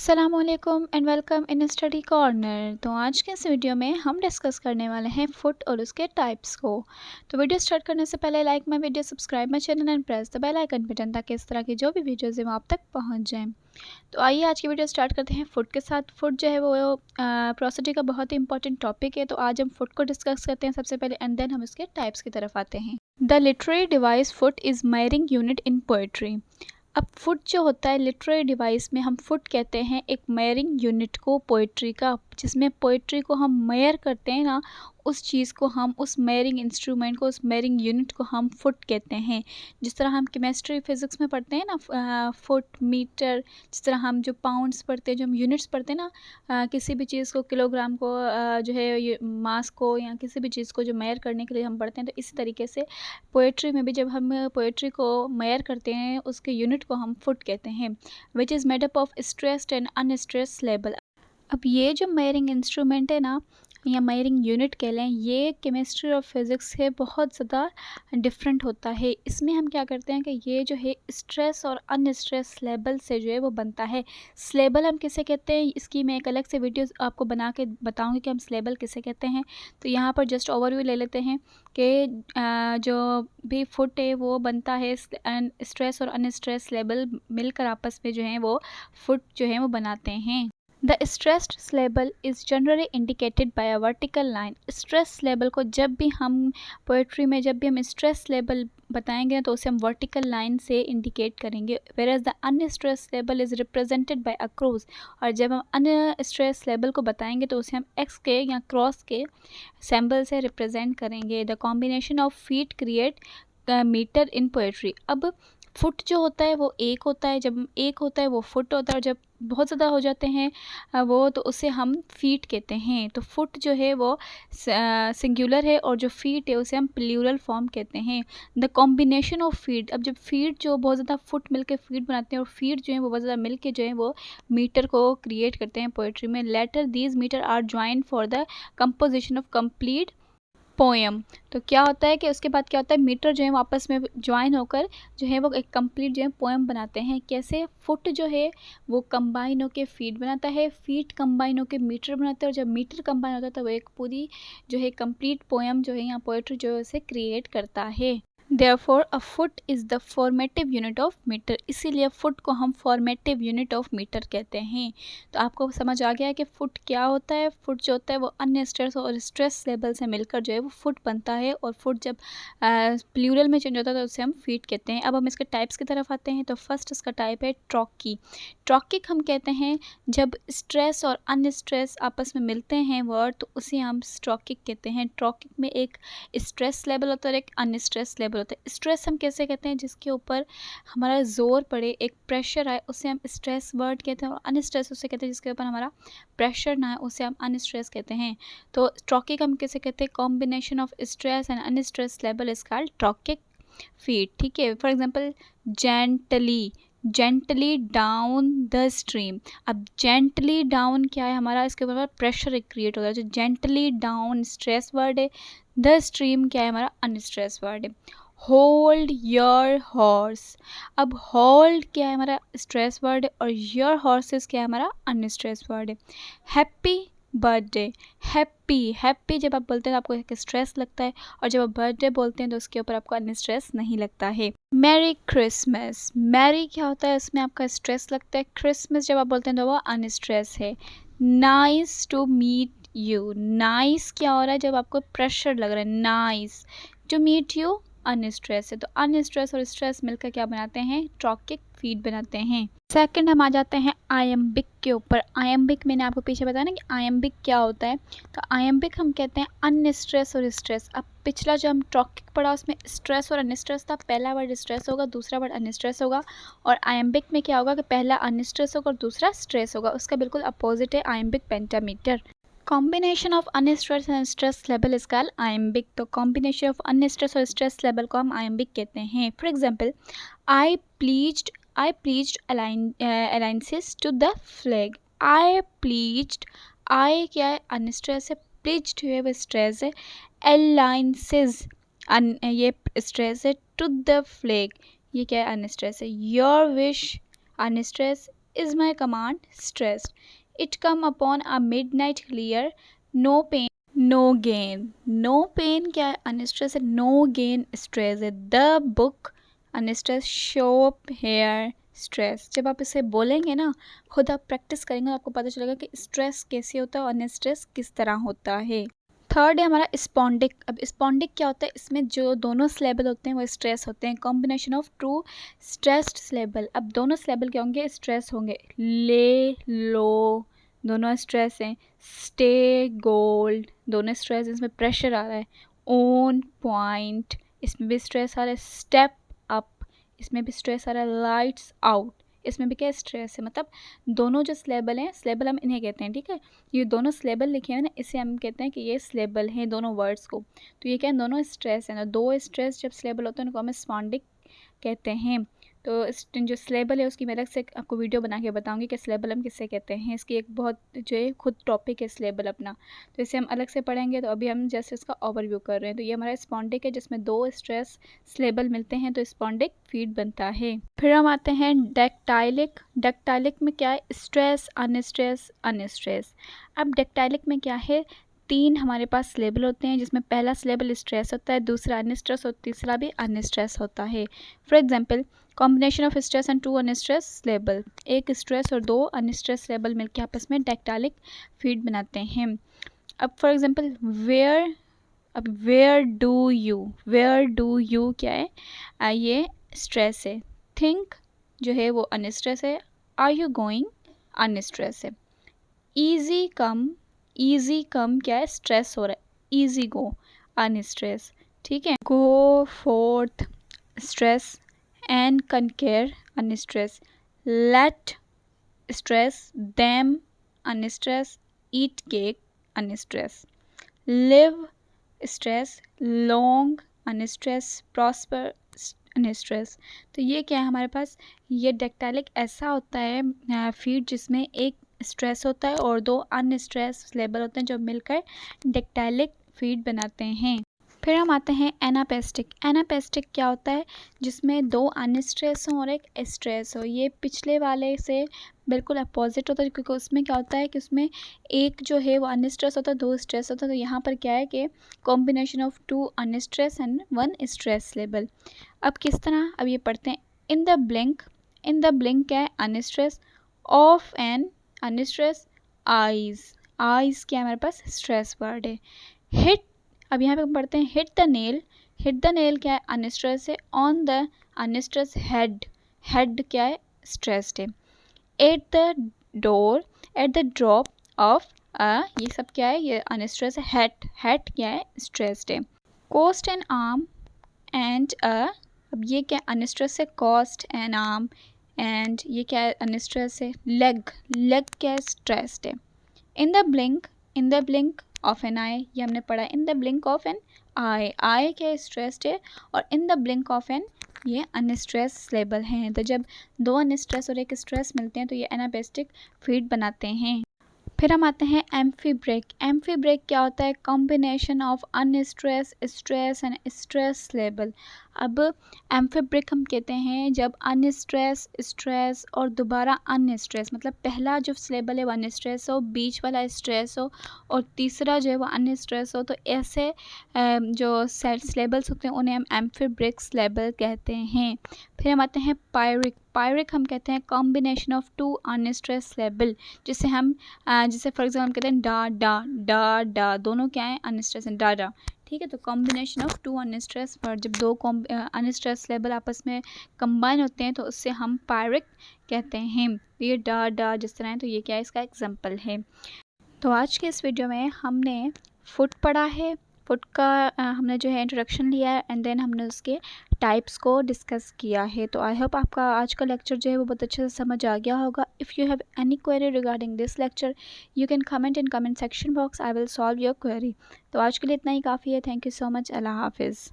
अस्सलामुअलैकुम and welcome in study corner. तो आज के इस वीडियो में हम डिस्कस करने वाले हैं फुट और उसके टाइप्स को। तो वीडियो स्टार्ट करने से पहले like my video, subscribe my channel and press the bell icon button ताकि इस तरह की जो भी वीडियोस हैं वो आप तक पहुंच जाएं। तो आइए आज की वीडियो स्टार्ट करते हैं फुट के साथ। फुट जो है वो प्रोसिडी का बहुत ही इंपॉर्टेंट टॉपिक है। तो आज हम फुट को डिस्कस करते हैं सबसे पहले एंड देन हम इसके टाइप्स की तरफ आते हैं। The literary device foot is measuring unit in poetry. अब फुट जो होता है लिटरेरी डिवाइस में हम फुट कहते हैं एक मेयरिंग यूनिट को पोइट्री का, जिसमें पोइट्री को हम मेयर करते हैं ना, उस चीज़ को हम, उस मेयरिंग इंस्ट्रूमेंट को, उस मेयरिंग यूनिट को हम फुट कहते हैं। जिस तरह हम केमिस्ट्री फिज़िक्स में पढ़ते हैं ना फुट मीटर, जिस तरह हम जो पाउंड्स पढ़ते हैं, जो हम यूनिट्स पढ़ते हैं ना किसी भी चीज़ को, किलोग्राम को जो है मास को या किसी भी चीज़ को जो मेयर करने के लिए हम पढ़ते हैं, तो इसी तरीके से पोएट्री में भी जब हम पोएट्री को मेयर करते हैं उसके यूनिट को हम फुट कहते हैं। Which is made up of stressed and unstressed level. अब ये जो मेयरिंग इंस्ट्रूमेंट है ना, या मेयरिंग यूनिट कह लें, ये केमिस्ट्री और फिज़िक्स से बहुत ज़्यादा डिफरेंट होता है। इसमें हम क्या करते हैं कि ये जो है स्ट्रेस और अनस्ट्रेस लेवल से जो है वो बनता है। स्लेबल हम किसे कहते हैं, इसकी मैं एक अलग से वीडियो आपको बना के बताऊंगी कि हम स्लेबल किसे कहते हैं। तो यहाँ पर जस्ट ओवरव्यू ले लेते हैं कि जो भी फुट है वो बनता है स्ट्रेस और अनस्ट्रेस लेवल मिलकर आपस में जो है वो फुट जो है वो बनाते हैं। The stressed level is generally indicated by a vertical line. Stress level को जब भी हम पोएट्री में जब भी हम स्ट्रेस लेवल बताएंगे तो उसे हम वर्टिकल लाइन से इंडिकेट करेंगे। Whereas the unstress level is represented by a cross. और जब हम अनस्ट्रेस लेवल को बताएंगे तो उसे हम एक्स के या क्रॉस के सिंबल से रिप्रेजेंट करेंगे। The combination of feet create meter in poetry. अब फुट जो होता है वो एक होता है, जब एक होता है वो फुट होता है, और जब बहुत ज़्यादा हो जाते हैं वो तो उसे हम फीट कहते हैं। तो फुट जो है वो सिंगुलर है और जो फीट है उसे हम प्लूरल फॉर्म कहते हैं। द कॉम्बिनेशन ऑफ फीट, अब जब फीट जो बहुत ज़्यादा फुट मिलकर फीट बनाते हैं और फीट जो है वो बहुत ज़्यादा मिलके जो है वो मीटर को क्रिएट करते हैं पोएट्री में। Later these meter are join for the composition of complete poem. तो क्या होता है कि उसके बाद क्या होता है, मीटर जो है वो आपस में ज्वाइन होकर जो है वो एक कंप्लीट जो है पोएम बनाते हैं। कैसे? फुट जो है वो कंबाइन होकर फीट बनाता है, फीट कंबाइन होकर मीटर बनाता है, और जब मीटर कंबाइन होता है तो वो एक पूरी जो है कंप्लीट पोएम जो है या पोएट्री जो है उसे क्रिएट करता है। Therefore, a foot is the formative unit of meter। इसीलिए फुट को हम फॉर्मेटिव यूनिट ऑफ मीटर कहते हैं। तो आपको समझ आ गया है कि फुट क्या होता है। फुट जो होता है वो अन्य स्ट्रेस और स्ट्रेस लेवल से मिलकर जो है वो फुट बनता है, और फुट जब प्लूरल में चेंज होता है तो उसे हम फीट कहते हैं। अब हम इसके टाइप्स की तरफ आते हैं। तो फर्स्ट इसका टाइप है ट्रॉकी। ट्रॉकिक हम कहते हैं जब स्ट्रेस और अनस्ट्रेस आपस में मिलते हैं वर्ड, तो उसे हम ट्रॉकिक कहते हैं। ट्रॉकिक में एक स्ट्रेस लेवल होता है और एक अनस्ट्रेस लेवल होता है। स्ट्रेस हम कैसे कहते हैं, जिसके ऊपर हमारा जोर पड़े, एक प्रेशर आए, उसे हम स्ट्रेस वर्ड कहते हैं। और अनस्ट्रेस उसे कहते हैं जिसके ऊपर हमारा प्रेशर ना आए, उसे हम अनस्ट्रेस कहते हैं। तो ट्रॉकिक हम कैसे कहते हैं, combination of stress and unstress level is called trochaic feet. ठीक है, for example gently down the stream. अब जेंटली डाउन क्या है, हमारा इसके ऊपर प्रेशर क्रिएट होता है। जो जेंटली डाउन स्ट्रेस वर्ड है, द स्ट्रीम क्या है, हमारा अनस्ट्रेस वर्ड है। Hold your horse. अब होल्ड क्या है, हमारा स्ट्रेस वर्ड है, और योर हॉर्सेस क्या है, हमारा अनस्ट्रेस वर्ड है। Happy birthday. हैप्पी जब आप बोलते हैं तो आपको एक स्ट्रेस लगता है, और जब आप बर्थडे बोलते हैं तो उसके ऊपर आपको अनस्ट्रेस नहीं लगता है। Merry Christmas. मैरी क्या होता है, इसमें आपका स्ट्रेस लगता है। क्रिसमस जब आप बोलते हैं तो वो अनस्ट्रेस है। Nice to meet you. Nice क्या हो रहा है, जब आपको प्रेशर लग रहा है। Nice to meet you unstress है। तो अनस्ट्रेस और स्ट्रेस मिलकर क्या बनाते हैं, ट्रॉकिक फीट बनाते हैं। सेकंड हम आ जाते हैं आयम्बिक के ऊपर। आयम्बिक मैंने आपको पीछे बताया ना कि आयम्बिक क्या होता है। तो आयम्बिक हम कहते हैं अनस्ट्रेस और स्ट्रेस। अब पिछला जो हम ट्रॉकिक पढ़ा उसमें स्ट्रेस और अनस्ट्रेस था। पहला वर्ड स्ट्रेस होगा, दूसरा वर्ड अनस्ट्रेस होगा। और आयम्बिक में क्या होगा कि पहला अनस्ट्रेस होगा और दूसरा स्ट्रेस होगा। उसका बिल्कुल अपोजिट है iambic pentameter. Combination of unstress and stress level is called iambic. तो कॉम्बिनेशन ऑफ अनस्ट्रेस और स्ट्रेस लेवल को हम आयम्बिक कहते हैं। For example, I pledge allegiance to the flag. I क्या है, अनस्ट्रेस है। प्लीज्ड है वो स्ट्रेस है। अलायंसेस ये स्ट्रेस है। टू द फ्लैग ये क्या है, अनस्ट्रेस है। Your wish unstress, Is my command stressed? It come upon a midnight clear. No pain, no gain. No pain क्या है? अनस्ट्रेस है. No gain स्ट्रेस है. The book unstress. Show up here stress. जब आप इसे बोलेंगे ना, खुद आप प्रैक्टिस करेंगे, आपको पता चलेगा कि स्ट्रेस कैसे होता है और अनस्ट्रेस किस तरह होता है. थर्ड है हमारा स्पॉन्डिक. अब स्पॉन्डिक क्या होता है? इसमें जो दोनों सिलेबल होते हैं वो स्ट्रेस होते हैं. Combination of two stressed syllable. अब दोनों सिलेबल क्या होंगे? स्ट्रेस होंगे. ले, लो दोनों स्ट्रेस हैं. स्टे, गोल्ड दोनों स्ट्रेस. इसमें प्रेशर आ रहा है. ओन, पॉइंट इसमें भी स्ट्रेस आ रहा है. स्टेप अप इसमें भी स्ट्रेस आ रहा है. लाइट्स आउट इसमें भी क्या स्ट्रेस है. मतलब दोनों जो सिलेबल हैं, सिलेबल हम इन्हें कहते हैं, ठीक है. ये दोनों सिलेबल लिखे हैं ना, इसे हम कहते हैं कि ये सिलेबल हैं दोनों वर्ड्स को. तो ये क्या है? दोनों स्ट्रेस है ना. दो स्ट्रेस जब सिलेबल होते हैं उनको हम स्पॉन्डिक कहते हैं. तो इस जो सिलेबल है उसकी मैं अलग से आपको वीडियो बना के बताऊंगी कि सिलेबल हम किससे कहते हैं. इसकी एक बहुत जो है खुद टॉपिक है सिलेबल अपना, तो इसे हम अलग से पढ़ेंगे. तो अभी हम जैसे इसका ओवरव्यू कर रहे हैं. तो ये हमारा स्पॉन्डिक है जिसमें दो स्ट्रेस सिलेबल मिलते हैं, तो स्पॉन्डिक फीड बनता है. फिर हम आते हैं डेक्टाइलिक. डेक्टाइलिक में क्या है? Stress, unstress, unstress. अब डेक्टाइलिक में क्या है? तीन हमारे पास सिलेबल होते हैं जिसमें पहला सिलेबल स्ट्रेस होता है, दूसरा अनस्ट्रेस और तीसरा भी अनस्ट्रेस होता है. For example combination of stress and two unstress syllable. एक स्ट्रेस और दो अनस्ट्रेस सिलेबल मिलकर आपस में डेक्टाइलिक फीड बनाते हैं. अब फॉर एग्जांपल वेयर. अब वेयर डू यू क्या है? ये स्ट्रेस है. थिंक जो है वो अनस्ट्रेस है. आर यू गोइंग अनस्ट्रेस है. ईजी कम क्या है? स्ट्रेस हो रहा है. ईजी गो अनस्ट्रेस, ठीक है. Go forth stress and conquer unstress. Let stress. Them unstress. Eat cake unstress. Live stress. Long unstress. Prosper unstress. तो ये क्या है हमारे पास? ये डेक्टाइलिक ऐसा होता है फीड जिसमें एक स्ट्रेस होता है और दो अनस्ट्रेस सिलेबल होते हैं जो मिलकर डेक्टाइलिक फीड बनाते हैं. फिर हम आते हैं एनापेस्टिक. एनापेस्टिक क्या होता है? जिसमें दो अनस्ट्रेस हो और एक स्ट्रेस हो. ये पिछले वाले से बिल्कुल अपोजिट होता है क्योंकि उसमें क्या होता है कि उसमें एक जो है वो अनस्ट्रेस होता है, दो स्ट्रेस होता है. तो यहाँ पर क्या है कि combination of two unstress and one stress level. अब किस तरह? अब ये पढ़ते हैं. इन द ब्लिंक क्या है? Unstress. Of an unstress. Eyes क्या है हमारे पास? स्ट्रेस वर्ड है. हिट. अब यहाँ पे पढ़ते हैं हिट द नेल क्या है? अनस्ट्रेस है. On the unstress. हेड क्या है? स्ट्रेस्ड है. एट द ड्रॉप ऑफ ये सब क्या है? ये अनस्ट्रेस है. हेट क्या है? स्ट्रेस्ड है. कोस्ट एंड आर्म एंड अब ये क्या है? अनस्ट्रेस है. कॉस्ट एंड आर्म एंड ये क्या है? अनस्ट्रेस है. लेग क्या है? स्ट्रेस्ड है. In the blink of an eye ये हमने पढ़ा. In the blink of an eye क्या है? स्ट्रेस्ड है. और in the blink of an ये अनस्ट्रेस सिलेबल हैं. तो जब दो अनस्ट्रेस और एक स्ट्रेस मिलते हैं तो ये एनापेस्टिक फीड बनाते हैं. फिर हम आते हैं एम्फीब्रेक. एम्फीब्रेक क्या होता है? Combination of unstress, stress and stress syllable. अब एम्फीब्रेक हम कहते हैं जब अनस्ट्रेस, स्ट्रेस और दोबारा अनस्ट्रेस, मतलब पहला जो सिलेबल है वो अनस्ट्रेस हो, बीच वाला स्ट्रेस हो और तीसरा जो है वो अनस्ट्रेस हो. तो ऐसे जो सिलेबल्स होते हैं उन्हें हम एम्फीब्रेक सिलेबल कहते हैं. फिर हम आते हैं पायरिक हम कहते हैं combination of two unstress syllable. जिसे हम जैसे फॉर एग्जाम्पल कहते हैं डा दोनों क्या है? अनस्ट्रेस हैं. डा, ठीक है. तो combination of two unstress word, जब दो अनस्ट्रेस लेवल आपस में कंबाइन होते हैं तो उससे हम पायरिक कहते हैं. ये डा जिस तरह है तो ये क्या है? इसका एग्जांपल है. तो आज के इस वीडियो में हमने फुट पढ़ा है. फुट का हमने जो है इंट्रोडक्शन लिया है एंड देन हमने उसके टाइप्स को डिस्कस किया है. तो आई होप आपका आज का लेक्चर जो है वो बहुत अच्छे से समझ आ गया होगा. If you have any query regarding this lecture you can comment in comment section box. I will solve your query. तो आज के लिए इतना ही काफ़ी है. Thank you so much. अल्लाह हाफिज़.